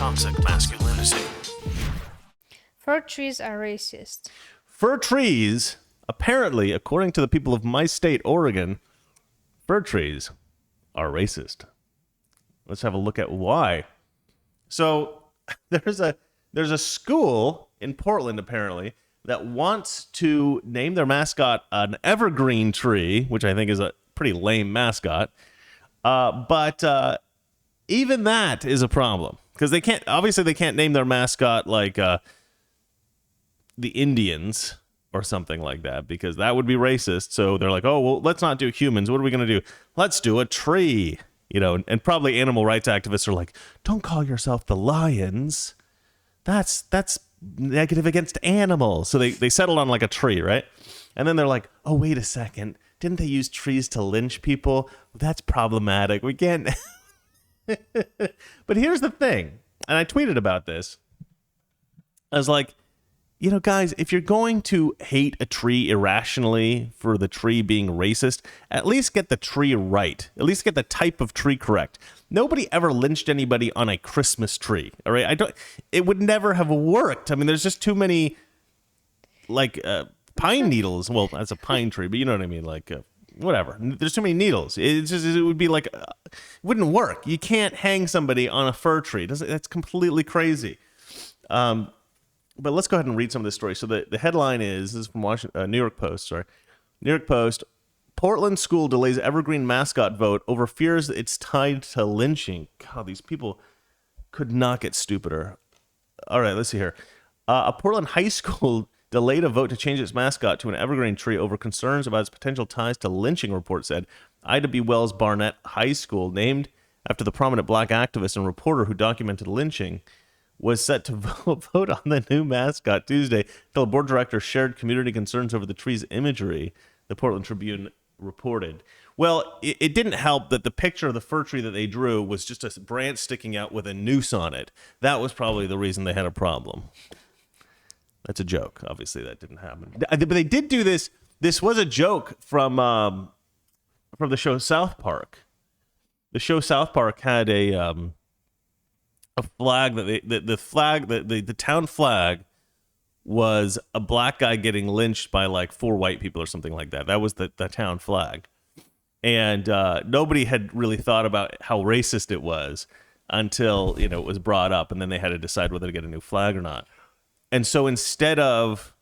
toxic masculinity. Fir trees are racist. Fir trees, apparently, according to the people of my state, Oregon, fir trees are racist. Let's have a look at why. So there's a school in Portland, apparently, that wants to name their mascot an evergreen tree, which I think is a pretty lame mascot. But even that is a problem because they can't name their mascot like the Indians or something like that because that would be racist. So they're like, oh, well, let's not do humans. What are we going to do? Let's do a tree. You know, and probably animal rights activists are like, don't call yourself the Lions. That's negative against animals. So they settled on like a tree, right? And then they're like, oh, wait a second. Didn't they use trees to lynch people? That's problematic. We can't. But here's the thing. And I tweeted about this. I was like, you know, guys, if you're going to hate a tree irrationally for the tree being racist, at least get the tree right. At least get the type of tree correct. Nobody ever lynched anybody on a Christmas tree. All right, it would never have worked. I mean, there's just too many, like pine needles. Well, that's a pine tree, but you know what I mean. Like whatever. There's too many needles. It would be like it wouldn't work. You can't hang somebody on a fir tree. That's completely crazy. But let's go ahead and read some of this story. So the headline this is from New York Post. New York Post. Portland school delays evergreen mascot vote over fears it's tied to lynching. God, these people could not get stupider. All right, let's see here. A Portland high school delayed a vote to change its mascot to an evergreen tree over concerns about its potential ties to lynching, report said. Ida B. Wells Barnett High School, named after the prominent black activist and reporter who documented lynching, was set to vote on the new mascot Tuesday until a board director shared community concerns over the tree's imagery, the Portland Tribune reported. Well, it didn't help that the picture of the fir tree that they drew was just a branch sticking out with a noose on it. That was probably the reason they had a problem. That's a joke. Obviously, that didn't happen. But they did do this. This was a joke from the show South Park. The show South Park had a flag that the town flag was a black guy getting lynched by like 4 white people or something like that. That was the town flag. And nobody had really thought about how racist it was until, it was brought up, and then they had to decide whether to get a new flag or not. And so instead of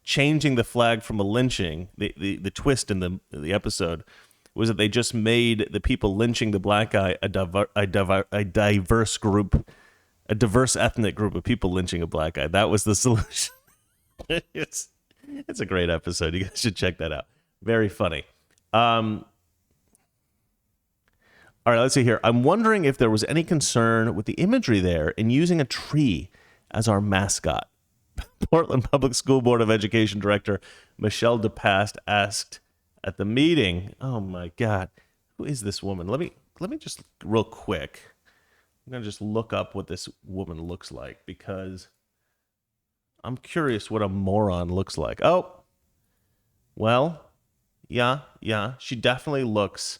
changing the flag from a lynching, the twist in the episode was that they just made the people lynching the black guy a diverse group, a diverse ethnic group of people lynching a black guy. That was the solution. It's a great episode. You guys should check that out. Very funny. All right, let's see here. I'm wondering if there was any concern with the imagery there in using a tree as our mascot. Portland Public School Board of Education Director Michelle DePast asked at the meeting, oh my God, who is this woman? Let me just real quick. I'm going to just look up what this woman looks like because I'm curious what a moron looks like. Oh, well, yeah, she definitely looks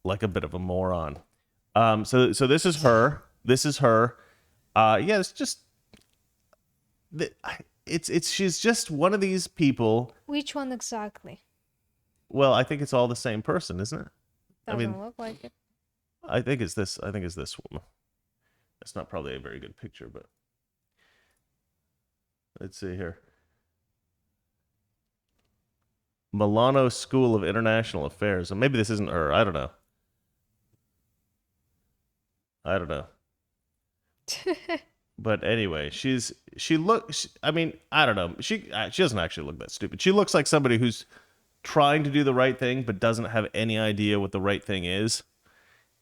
like a bit of a moron. So this is her. Yeah, it's just she's just one of these people. Which one exactly? Well, I think it's all the same person, isn't it? Doesn't look like it. I think it's this woman. That's not probably a very good picture, but let's see here. Milano School of International Affairs. Maybe this isn't her. I don't know. But anyway, she looks. I mean, I don't know. She doesn't actually look that stupid. She looks like somebody who's trying to do the right thing but doesn't have any idea what the right thing is.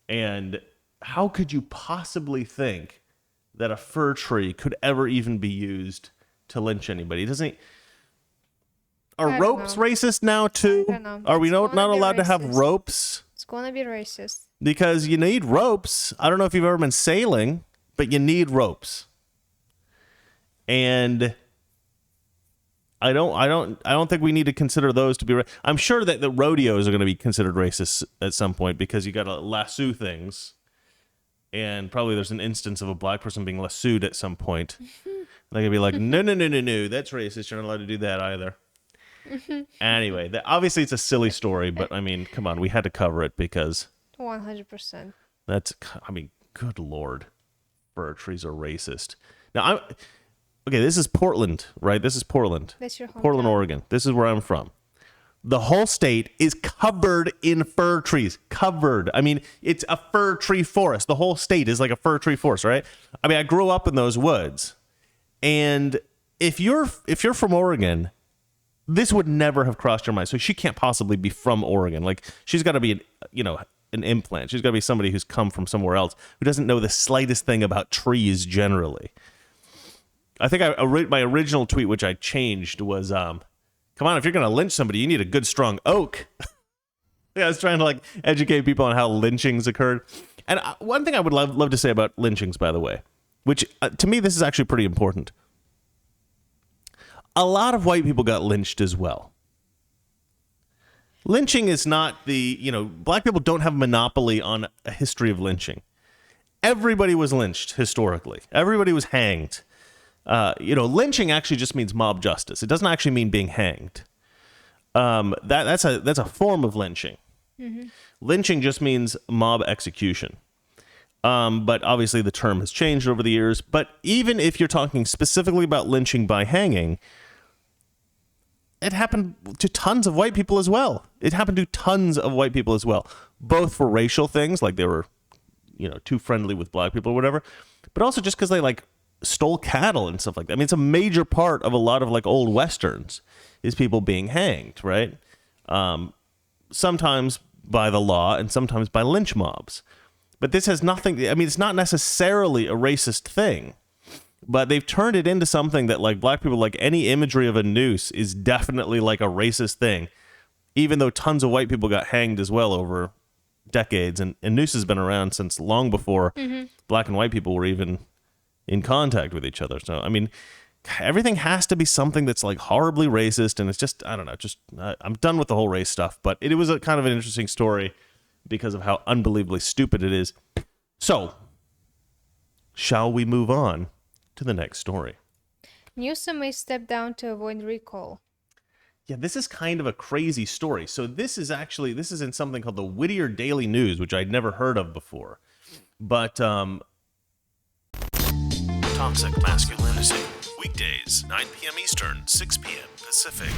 And how could you possibly think that a fir tree could ever even be used to lynch anybody? Are ropes racist now too? I don't know. Are we not allowed racist. to have ropes? It's gonna be racist. Because you need ropes. I don't know if you've ever been sailing, but you need ropes. And I don't think we need to consider those to be. I'm sure that the rodeos are going to be considered racist at some point because you got to lasso things, and probably there's an instance of a black person being sued at some point. They could be like, no, that's racist. You're not allowed to do that either. Anyway, obviously it's a silly story, but I mean, come on, we had to cover it because 100%. Good Lord, fir trees are racist. Now, okay, this is Portland, right? This is Portland. That's your hometown. Portland, Oregon. This is where I'm from. The whole state is covered in fir trees. Covered. I mean, it's a fir tree forest. The whole state is like a fir tree forest, right? I mean, I grew up in those woods. And if you're from Oregon, this would never have crossed your mind. So she can't possibly be from Oregon. Like, she's got to be an implant. She's got to be somebody who's come from somewhere else who doesn't know the slightest thing about trees generally. I think my original tweet, which I changed, was, come on, if you're going to lynch somebody, you need a good, strong oak. Yeah, I was trying to educate people on how lynchings occurred. And one thing I would love to say about lynchings, by the way, which to me, this is actually pretty important. A lot of white people got lynched as well. Lynching is not black people don't have a monopoly on a history of lynching. Everybody was lynched historically. Everybody was hanged. Lynching actually just means mob justice. It doesn't actually mean being hanged. That's a form of lynching. Mm-hmm. Lynching just means mob execution. But obviously the term has changed over the years. But even if you're talking specifically about lynching by hanging, it happened to tons of white people as well. Both for racial things, like they were, too friendly with black people or whatever, but also just because they stole cattle and stuff like that. I mean, it's a major part of a lot of old Westerns is people being hanged, right? Sometimes by the law and sometimes by lynch mobs. But this has nothing, it's not necessarily a racist thing, but they've turned it into something that black people, any imagery of a noose is definitely a racist thing, even though tons of white people got hanged as well over decades. And noose has been around since long before black and white people were even in contact with each other. So, everything has to be something that's horribly racist. And it's just, I don't know, I'm done with the whole race stuff, but it was a kind of an interesting story because of how unbelievably stupid it is. So, shall we move on to the next story? Newsom may step down to avoid recall. Yeah, this is kind of a crazy story. So this is in something called the Whittier Daily News, which I'd never heard of before. But, Toxic Masculinity, weekdays, 9 p.m. Eastern, 6 p.m. Pacific.